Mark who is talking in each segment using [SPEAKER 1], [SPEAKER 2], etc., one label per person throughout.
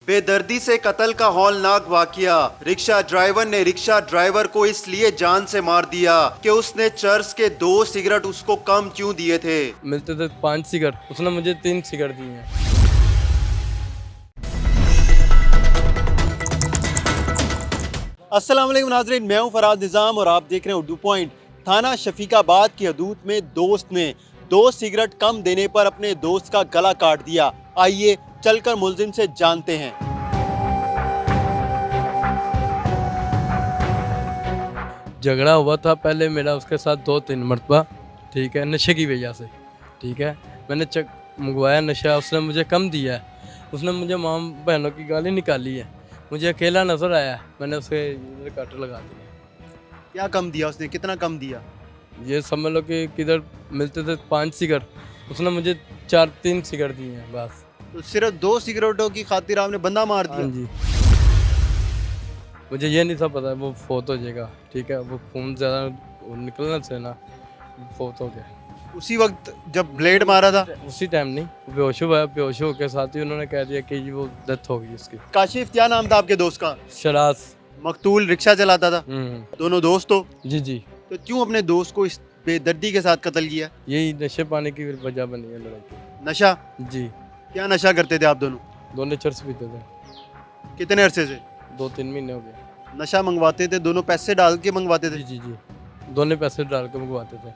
[SPEAKER 1] बेदर्दी से कत्ल का हौलनाक वाकया। रिक्शा ड्राइवर ने रिक्शा ड्राइवर को इसलिए जान से मार दिया कि उसने चर्च के 2 सिगरेट उसको कम क्यों दिए थे।
[SPEAKER 2] मिलते थे 5 सिगरेट, उसने मुझे 3 सिगरेट दिए हैं।
[SPEAKER 1] अस्सलाम वालेकुम नाज़रीन, मैं हूं फराज निज़ाम और आप देख रहे हैं उर्दू पॉइंट। थाना शफीकाबाद की हदूद में दोस्त ने 2 सिगरेट कम देने पर अपने दोस्त का गला काट दिया। आइए चलकर मुलजिम से जानते हैं।
[SPEAKER 2] झगड़ा हुआ था पहले मेरा उसके साथ 2-3 मरतबा, ठीक है, नशे की वजह से। ठीक है, मैंने मंगवाया नशा, उसने मुझे कम दिया है। उसने मुझे माँ बहनों की गाली निकाली है, मुझे अकेला नजर आया, मैंने उसे कट लगा दिया।
[SPEAKER 1] क्या कम दिया उसने, कितना कम दिया?
[SPEAKER 2] ये समझ लो कि किधर मिलते थे 5 सिगरेट, उसने मुझे 4-3 सिगरेट दिए हैं बस।
[SPEAKER 1] तो सिर्फ 2 सिगरेटों की खातिर आपने बंदा मार दिया?
[SPEAKER 2] हाँ जी, मुझे ये नहीं था पता वो फोत हो जाएगा। ठीक है, वो खून ज़्यादा निकलने से ना फोत हो गया।
[SPEAKER 1] उसी वक्त जब ब्लेड मारा था?
[SPEAKER 2] उसी टाइम नहीं, बेहोश हुआ, बेहोश होकर साथ ही उन्होंने कह दिया कि वो डेथ हो गई उसकी।
[SPEAKER 1] काशिफ क्या नाम था आपके दोस्त का?
[SPEAKER 2] शराज।
[SPEAKER 1] मकतूल रिक्शा चलाता था? दोनों दोस्त हो?
[SPEAKER 2] जी जी।
[SPEAKER 1] तो क्यों अपने दोस्त को इस बेदर्दी के साथ कत्ल किया?
[SPEAKER 2] यही नशे पाने की वजह बनी है लड़ाई की।
[SPEAKER 1] नशा?
[SPEAKER 2] जी।
[SPEAKER 1] क्या नशा करते थे आप दोनों?
[SPEAKER 2] दोनों चर्च पीते थे।
[SPEAKER 1] कितने अरसे से?
[SPEAKER 2] 2-3 महीने हो गए।
[SPEAKER 1] नशा मंगवाते थे दोनों, पैसे डाल के मंगवाते थे?
[SPEAKER 2] जी जी जी, दोनों पैसे डाल के मंगवाते थे।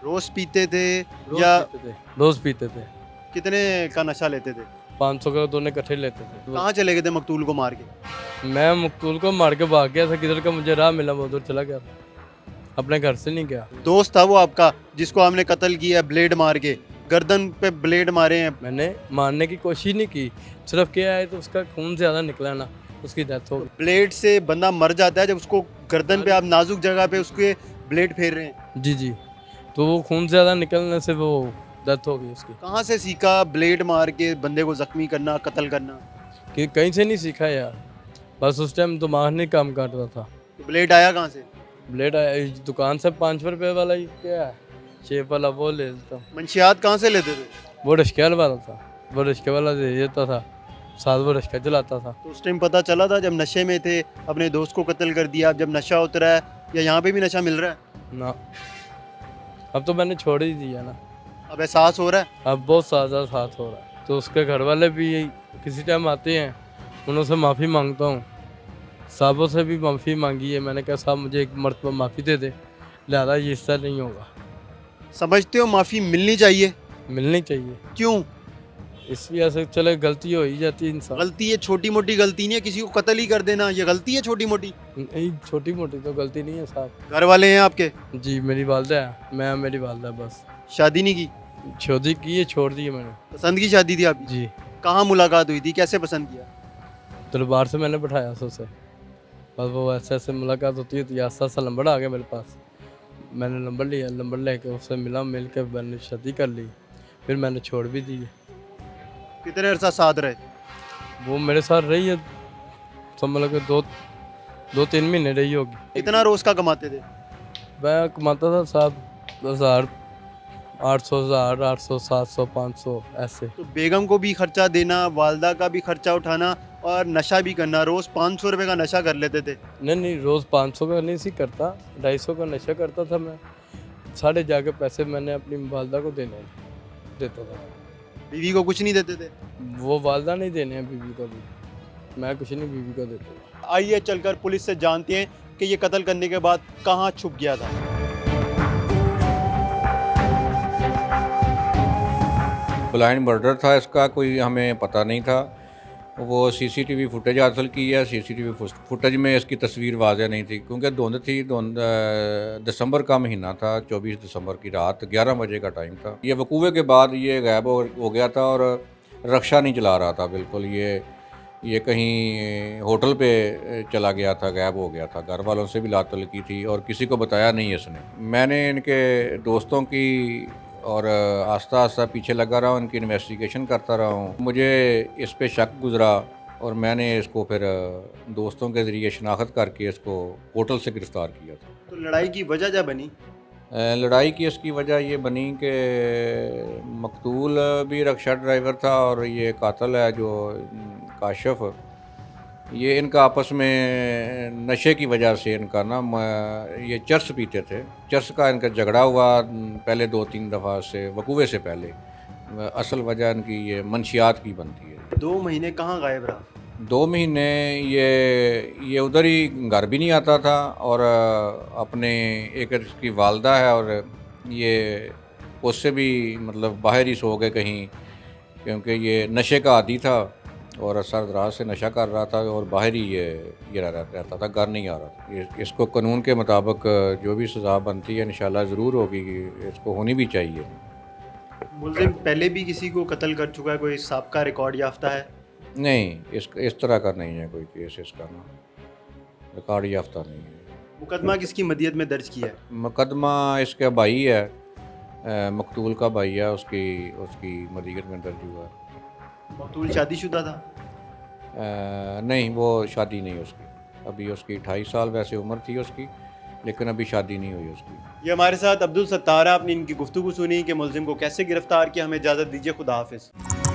[SPEAKER 1] रोज पीते थे
[SPEAKER 2] रोज
[SPEAKER 1] या
[SPEAKER 2] पीते थे, रोज पीते थे।
[SPEAKER 1] कितने का नशा लेते थे?
[SPEAKER 2] 500 का दोनों इकट्ठे लेते थे।
[SPEAKER 1] कहाँ चले गए थे मकतूल को मार के?
[SPEAKER 2] मैं मकतूल को मार के भाग गया था, किधर का मुझे राह मिला मैं उधर चला गया था, अपने घर से नहीं गया।
[SPEAKER 1] दोस्त था वो आपका जिसको आपने कत्ल किया ब्लेड मार के? गर्दन पे ब्लेड मारे हैं?
[SPEAKER 2] मैंने मारने की कोशिश नहीं की, सिर्फ क्या है तो उसका खून ज़्यादा निकला ना, उसकी डेथ हो गई।
[SPEAKER 1] ब्लेड से बंदा मर जाता है जब उसको गर्दन पे आप नाजुक जगह पे उसके ब्लेड फेर रहे हैं।
[SPEAKER 2] जी जी, तो वो खून ज़्यादा निकलने से वो डेथ हो गई उसकी।
[SPEAKER 1] कहाँ से सीखा ब्लेड मार के बंदे को जख्मी करना, कत्ल करना?
[SPEAKER 2] कि कहीं से नहीं सीखा यार, बस उस टाइम दिमाग नहीं काम कर रहा था।
[SPEAKER 1] तो ब्लेड आया कहाँ से?
[SPEAKER 2] ब्लेड आया इस दुकान से 5 रुपये वाला ही क्या है, शेप वाला, वो ले लेता हूँ।
[SPEAKER 1] मंशियात कहाँ से लेते थे?
[SPEAKER 2] वो रिश्के वाला था, वो रिश्के वाला दे देता था, साथ वो रिश्का चलाता था।
[SPEAKER 1] तो उस टाइम पता चला था जब नशे में थे अपने दोस्त को कत्ल कर दिया? जब नशा उतरा है या यहाँ पे भी नशा मिल रहा है?
[SPEAKER 2] ना, अब तो मैंने छोड़ ही दिया ना,
[SPEAKER 1] अब एहसास हो रहा है?
[SPEAKER 2] अब बहुत ज़्यादा साथ हो रहा है। तो उसके घर वाले भी किसी टाइम आते हैं, उनसे माफ़ी मांगता हूँ, साहबों से भी माफ़ी मांगी है मैंने, कहा साहब मुझे एक मरतबा माफ़ी दे दे, लिहाजा ये हिस्सा नहीं होगा।
[SPEAKER 1] समझते हो माफ़ी मिलनी चाहिए?
[SPEAKER 2] मिलनी चाहिए।
[SPEAKER 1] क्यों?
[SPEAKER 2] इस वजह से चले गलती हो ही जाती है इंसान।
[SPEAKER 1] गलती है, छोटी मोटी गलती नहीं है, किसी को कत्ल ही कर देना ये गलती है छोटी मोटी?
[SPEAKER 2] नहीं, छोटी मोटी तो गलती नहीं है साहब।
[SPEAKER 1] घर वाले हैं आपके?
[SPEAKER 2] जी, मेरी वालदा है, मैं मेरी वालदा बस।
[SPEAKER 1] शादी नहीं की?
[SPEAKER 2] शादी की है, छोड़ दी है मैंने।
[SPEAKER 1] पसंद की शादी थी आपकी?
[SPEAKER 2] जी,
[SPEAKER 1] कहाँ मुलाकात हुई थी, कैसे पसंद किया?
[SPEAKER 2] दरबार से मैंने बैठाया था उसे, बस वो ऐसे ऐसे मुलाकात होती है तो आस्ता आस्ता नंबर आ गया मेरे पास, मैंने नंबर लिया, नंबर लेके उससे मिला, मिल के मैंने शादी कर ली, फिर मैंने छोड़ भी दी।
[SPEAKER 1] कितने अरसा साथ रहे?
[SPEAKER 2] वो मेरे साथ रही है, समझ लो कि 2-3 महीने रही होगी।
[SPEAKER 1] कितना रोज का कमाते थे?
[SPEAKER 2] मैं कमाता था 7,000, 800,000, 800, 700, 500 ऐसे।
[SPEAKER 1] तो बेगम को भी खर्चा देना, वालदा का भी खर्चा उठाना और नशा भी करना, रोज 500 रुपए का नशा कर लेते थे?
[SPEAKER 2] नहीं नहीं, रोज़ 500 का नहीं सी करता, 250 का नशा करता था मैं। साढ़े जाके पैसे मैंने अपनी वालदा को देता था।
[SPEAKER 1] बीवी को कुछ नहीं देते थे?
[SPEAKER 2] वो वालदा नहीं देने हैं बीवी को भी, मैं कुछ नहीं बीवी को देता।
[SPEAKER 1] आइए चलकर पुलिस से जानते हैं कि ये कत्ल करने के बाद कहाँ छुप गया था।
[SPEAKER 3] ब्लाइंड मर्डर था इसका, कोई हमें पता नहीं था। वो सीसीटीवी फुटेज हासिल की है, सीसीटीवी फुटेज में इसकी तस्वीर वाज़ेह नहीं थी क्योंकि धुंध थी। दिसंबर का महीना था, 24 दिसंबर की रात 11 बजे का टाइम था। ये वकूवे के बाद ये गायब हो गया था और रक्षा नहीं चला रहा था बिल्कुल। ये कहीं होटल पे चला गया था, गायब हो गया था। घर वालों से भी लातल की थी और किसी को बताया नहीं इसने। मैंने इनके दोस्तों की और आस्ता आस्ता पीछे लगा रहा हूँ, इनकी इन्वेस्टिगेशन करता रहा हूँ। मुझे इस पे शक गुज़रा और मैंने इसको फिर दोस्तों के ज़रिए शनाख्त करके इसको होटल से गिरफ़्तार किया था।
[SPEAKER 1] तो लड़ाई की वजह क्या बनी?
[SPEAKER 3] लड़ाई की इसकी वजह ये बनी कि मकतूल भी रिक्शा ड्राइवर था और ये कातिल है जो काशिफ, ये इनका आपस में नशे की वजह से इनका ना ये चरस पीते थे। चरस का इनका झगड़ा हुआ पहले 2-3 दफ़ा से वकूवे से पहले। असल वजह इनकी ये मंशियात की बनती है।
[SPEAKER 1] 2 महीने कहाँ गायब रहा?
[SPEAKER 3] 2 महीने ये उधर ही घर भी नहीं आता था, और अपने एक इसकी वालदा है और ये उससे भी मतलब बाहर ही सो गए कहीं, क्योंकि ये नशे का आदी था और सरदराज से नशा कर रहा था और बाहर ही ये रहता था, घर नहीं आ रहा था। इसको कानून के मुताबिक जो भी सज़ा बनती है इंशाल्लाह ज़रूर होगी, इसको होनी भी चाहिए।
[SPEAKER 1] मुलजिम पहले भी किसी को कत्ल कर चुका है, कोई साबका रिकॉर्ड याफ्ता है?
[SPEAKER 3] नहीं, इस तरह का नहीं है कोई केस इसका, ना रिकॉर्ड याफ्ता नहीं है।
[SPEAKER 1] मुकदमा किसकी मदियत में दर्ज किया है?
[SPEAKER 3] मुकदमा इसका भाई है, मकतूल का भाई है, उसकी मदीयत में दर्ज हुआ है।
[SPEAKER 1] मकतूल शादीशुदा था?
[SPEAKER 3] नहीं, वो शादी नहीं उसकी, अभी उसकी 28 साल वैसे उम्र थी उसकी, लेकिन अभी शादी नहीं हुई उसकी।
[SPEAKER 1] ये हमारे साथ अब्दुल सत्तार है। आपने इनकी गुफ्तगू सुनी कि मुलजिम को कैसे गिरफ्तार किया। हमें इजाज़त दीजिए, खुदा हाफिज़।